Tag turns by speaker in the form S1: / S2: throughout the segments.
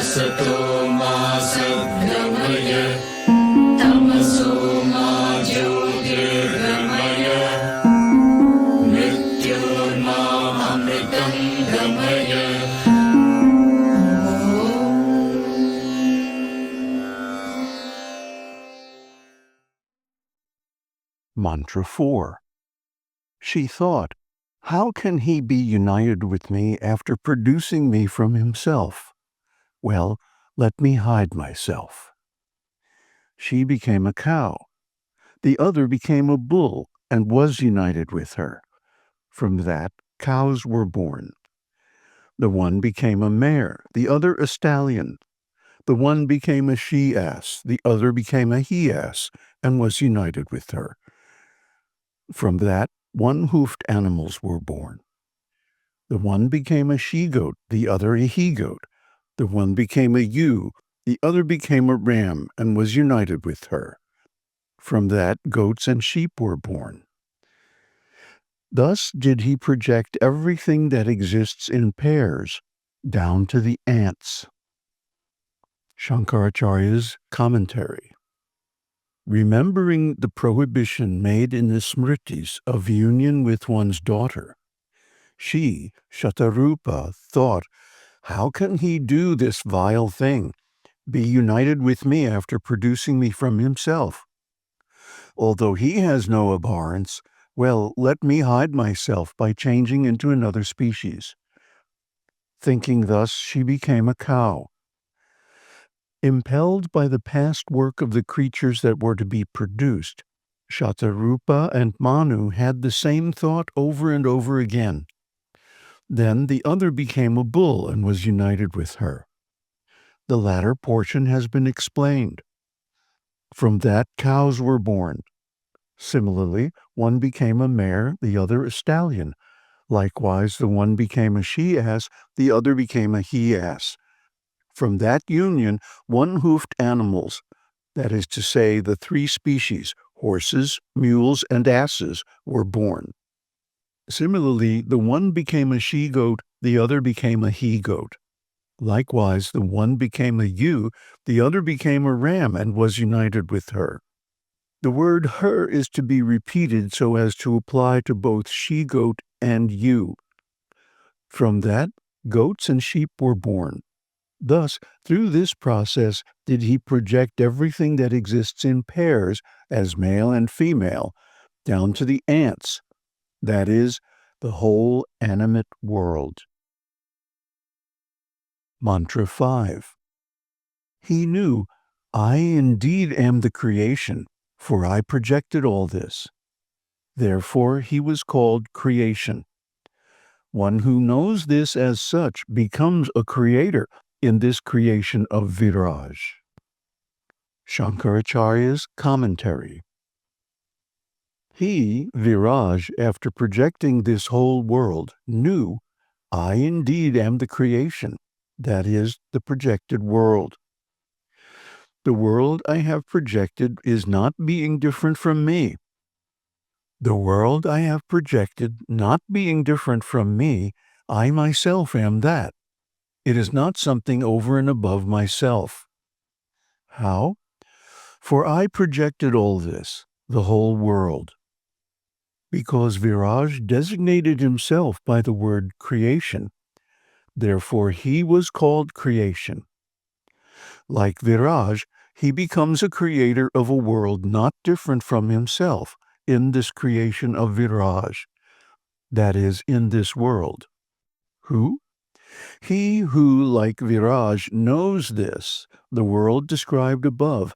S1: असतो मा सद्गमय तमसो मा ज्योतिर्गमय मृत्योर्मामृतं गमय.
S2: Mantra 4. She thought, how can he be united with me after producing me from himself? Well, let me hide myself. She became a cow. The other became a bull and was united with her. From that, cows were born. The one became a mare, the other a stallion. The one became a she-ass, the other became a he-ass, and was united with her. From that, one-hoofed animals were born. The one became a she-goat, the other a he-goat. The one became a ewe, the other became a ram, and was united with her. From that, goats and sheep were born. Thus did he project everything that exists in pairs, down to the ants. Shankaracharya's commentary. Remembering the prohibition made in the Sṛṣṭis of union with one's daughter, she, Shatarupa, thought, how can he do this vile thing, be united with me after producing me from himself? Although he has no abhorrence, well, let me hide myself by changing into another species. Thinking thus, she became a cow. Impelled by the past work of the creatures that were to be produced, Shatarupa and Manu had the same thought over and over again. Then the other became a bull and was united with her. The latter portion has been explained. From that, cows were born. Similarly, one became a mare, the other a stallion. Likewise, the one became a she-ass, the other became a he-ass. From that union, one-hoofed animals, that is to say, the three species, horses, mules, and asses, were born. Similarly, the one became a she-goat, the other became a he-goat. Likewise, the one became a ewe, the other became a ram, and was united with her. The word her is to be repeated so as to apply to both she-goat and ewe. From that, goats and sheep were born. Thus, through this process did he project everything that exists in pairs as male and female, down to the ants, that is, the whole animate world. Mantra 5. He knew, I indeed am the creation, for I projected all this. Therefore he was called creation. One who knows this as such becomes a creator in this creation of Virāj. Shankaracharya's commentary. He, Virāj, after projecting this whole world, knew, I indeed am the creation, that is, the projected world. The world I have projected is not being different from me. The world I have projected not being different from me, I myself am that. It is not something over and above myself. How? For I projected all this, the whole world. Because Virāj designated himself by the word creation, therefore he was called creation. Like Virāj, he becomes a creator of a world not different from himself in this creation of Virāj, that is, in this world. Who? He who, like Virāj, knows this, the world described above,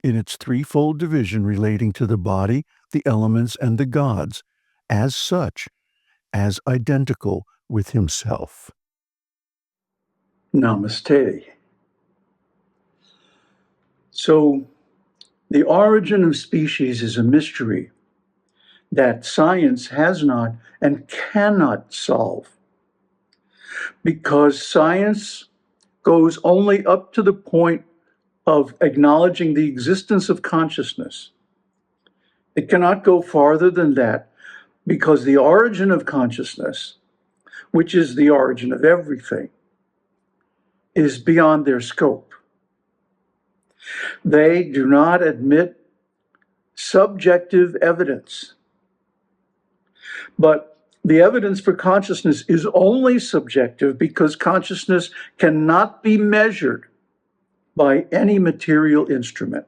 S2: in its threefold division relating to the body, the elements, and the gods, as such, as identical with himself.
S3: Namaste. So, the origin of species is a mystery that science has not and cannot solve, because science goes only up to the point of acknowledging the existence of consciousness. It cannot go farther than that, because the origin of consciousness, which is the origin of everything, is beyond their scope. They do not admit subjective evidence. But the evidence for consciousness is only subjective because consciousness cannot be measured by any material instrument,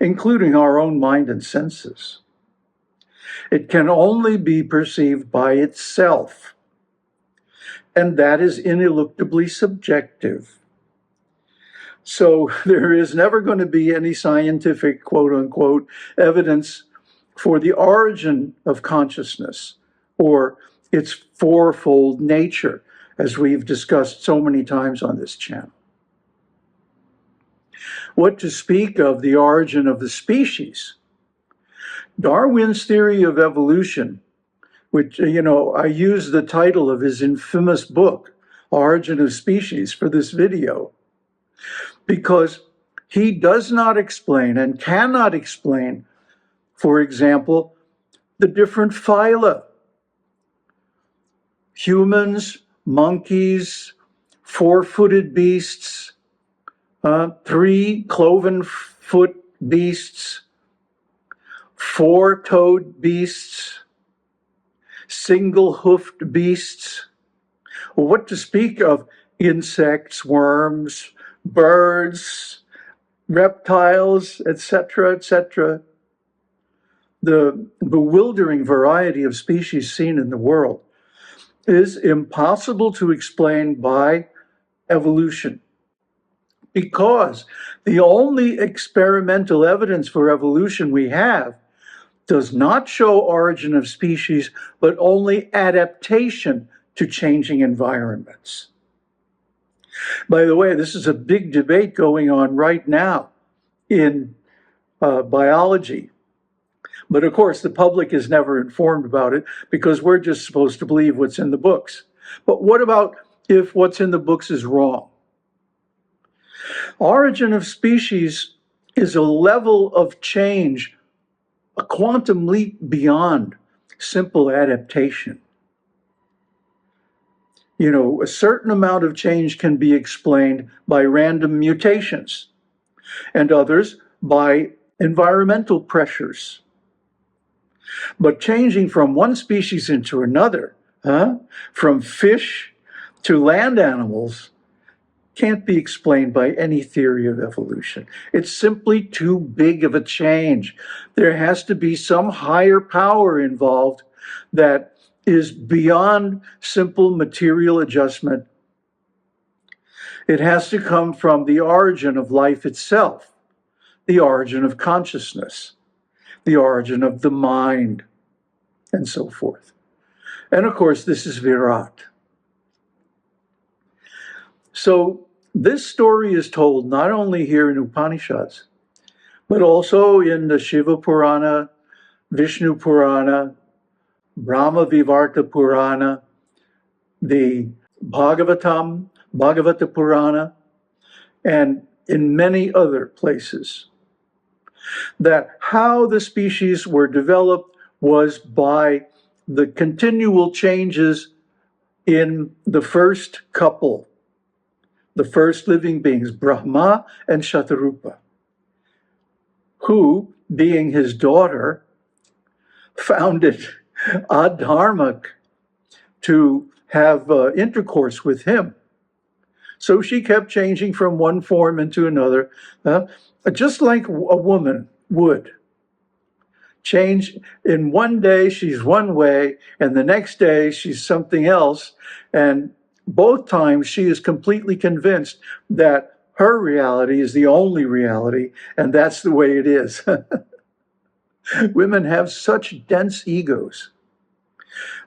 S3: including our own mind and senses. It can only be perceived by itself, and that is ineluctably subjective. So there is never going to be any scientific, quote unquote, evidence for the origin of consciousness or its fourfold nature, as we've discussed so many times on this channel. What to speak of the origin of the species? Darwin's theory of evolution, which, I use the title of his infamous book, Origin of Species, for this video, because he does not explain and cannot explain, for example, the different phyla. Humans, monkeys, four-footed beasts, three cloven-foot beasts, four-toed beasts, single-hoofed beasts. What to speak of insects, worms, birds, reptiles, etc., etc. The bewildering variety of species seen in the world is impossible to explain by evolution, because the only experimental evidence for evolution we have does not show origin of species, but only adaptation to changing environments. By the way, this is a big debate going on right now in biology. But of course, the public is never informed about it because we're just supposed to believe what's in the books. But what about if what's in the books is wrong? Origin of species is a level of change, a quantum leap beyond simple adaptation. A certain amount of change can be explained by random mutations, and others by environmental pressures. But changing from one species into another, from fish to land animals, can't be explained by any theory of evolution. It's simply too big of a change. There has to be some higher power involved that is beyond simple material adjustment. It has to come from the origin of life itself, the origin of consciousness, the origin of the mind, and so forth. And of course, this is Virāj. So this story is told not only here in Upanishads, but also in the Shiva Purana, Vishnu Purana, Brahma Vivarta Purana, the Bhagavatam, Bhagavata Purana, and in many other places. That how the species were developed was by the continual changes in the first couple, the first living beings, Brahma and Shatarupa, who, being his daughter, found it adharmic to have intercourse with him. So she kept changing from one form into another, just like a woman would. Change in one day, she's one way, and the next day, she's something else. And both times, she is completely convinced that her reality is the only reality, and that's the way it is. Women have such dense egos.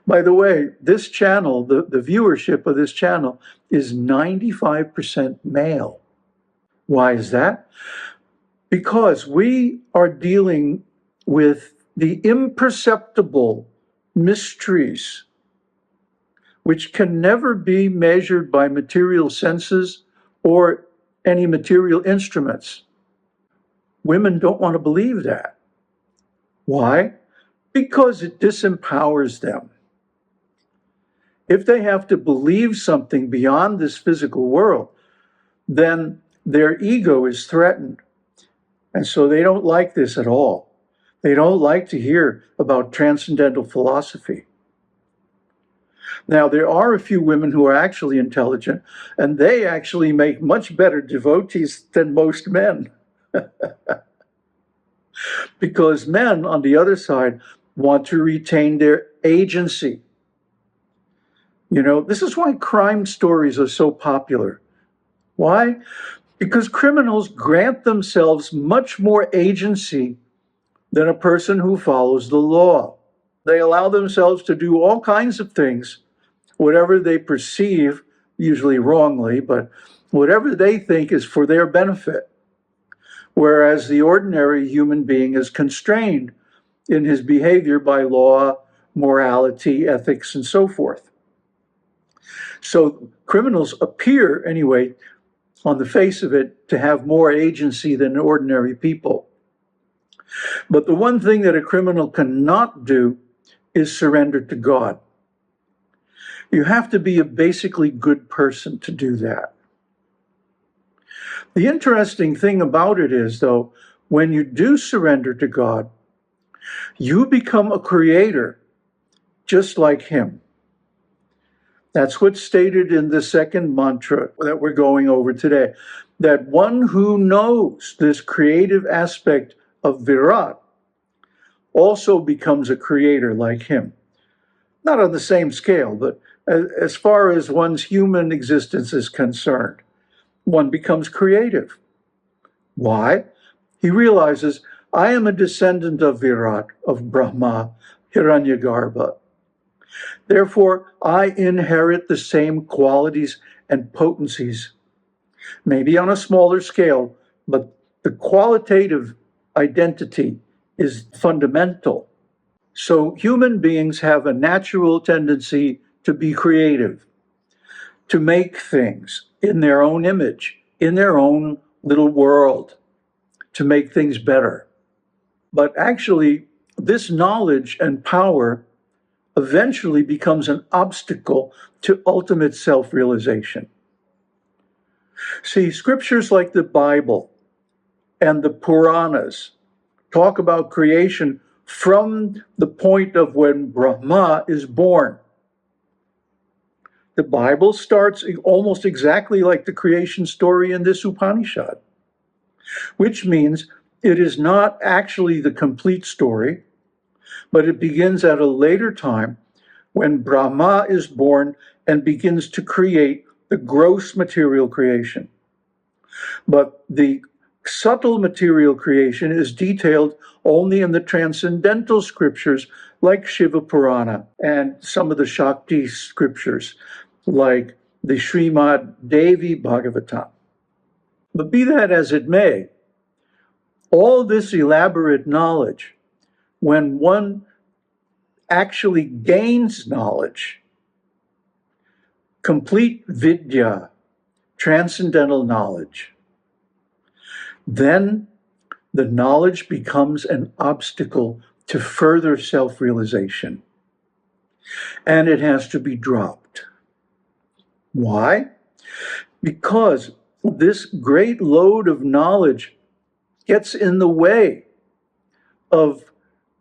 S3: By the way, this channel, the viewership of this channel is 95% male. Why is that? Because we are dealing with the imperceptible mysteries which can never be measured by material senses or any material instruments. Women don't want to believe that. Why? Because it disempowers them. If they have to believe something beyond this physical world, then their ego is threatened. And so they don't like this at all. They don't like to hear about transcendental philosophy. Now, there are a few women who are actually intelligent, and they actually make much better devotees than most men. Because men, on the other side, want to retain their agency. You know, this is why crime stories are so popular. Why? Because criminals grant themselves much more agency than a person who follows the law. They allow themselves to do all kinds of things, whatever they perceive, usually wrongly, but whatever they think is for their benefit. Whereas the ordinary human being is constrained in his behavior by law, morality, ethics, and so forth. So criminals appear, anyway, on the face of it, to have more agency than ordinary people. But the one thing that a criminal cannot do is surrender to God. You have to be a basically good person to do that. The interesting thing about it is, though, when you do surrender to God, you become a creator just like Him. That's what's stated in the second mantra that we're going over today, that one who knows this creative aspect of Virāj also becomes a creator like Him. Not on the same scale, but as far as one's human existence is concerned, one becomes creative. Why? He realizes, I am a descendant of Virāj, of Brahma, Hiranyagarbha. Therefore, I inherit the same qualities and potencies, maybe on a smaller scale, but the qualitative identity is fundamental. So human beings have a natural tendency to be creative, to make things in their own image, in their own little world, to make things better. But actually, this knowledge and power eventually becomes an obstacle to ultimate self-realization. See, scriptures like the Bible and the Puranas talk about creation from the point of when Brahma is born. The Bible starts almost exactly like the creation story in this Upanishad, which means it is not actually the complete story, but it begins at a later time when Brahma is born and begins to create the gross material creation. But the subtle material creation is detailed only in the transcendental scriptures like Shiva Purana and some of the Sṛṣṭi scriptures like the Srimad Devi Bhagavatam. But be that as it may, all this elaborate knowledge, when one actually gains knowledge, complete vidya, transcendental knowledge, then the knowledge becomes an obstacle to further self-realization. And it has to be dropped. Why? Because this great load of knowledge gets in the way of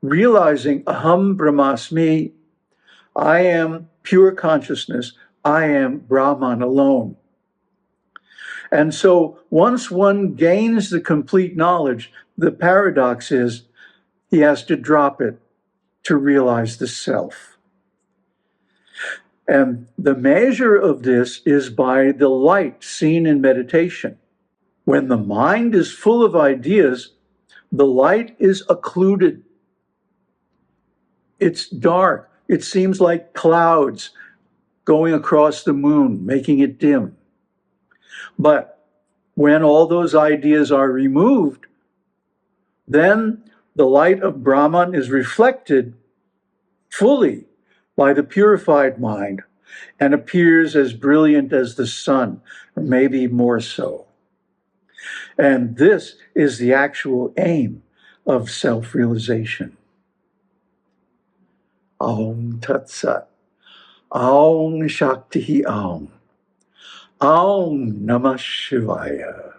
S3: realizing aham brahmasmi, I am pure consciousness, I am Brahman alone. And so once one gains the complete knowledge, the paradox is he has to drop it to realize the self. And the measure of this is by the light seen in meditation. When the mind is full of ideas, the light is occluded. It's dark. It seems like clouds going across the moon, making it dim. But when all those ideas are removed, then the light of Brahman is reflected fully by the purified mind and appears as brilliant as the sun, or maybe more so. And this is the actual aim of self-realization. Om Tat Sat. Aum Shakti Aum. Aum Namah Shivaya.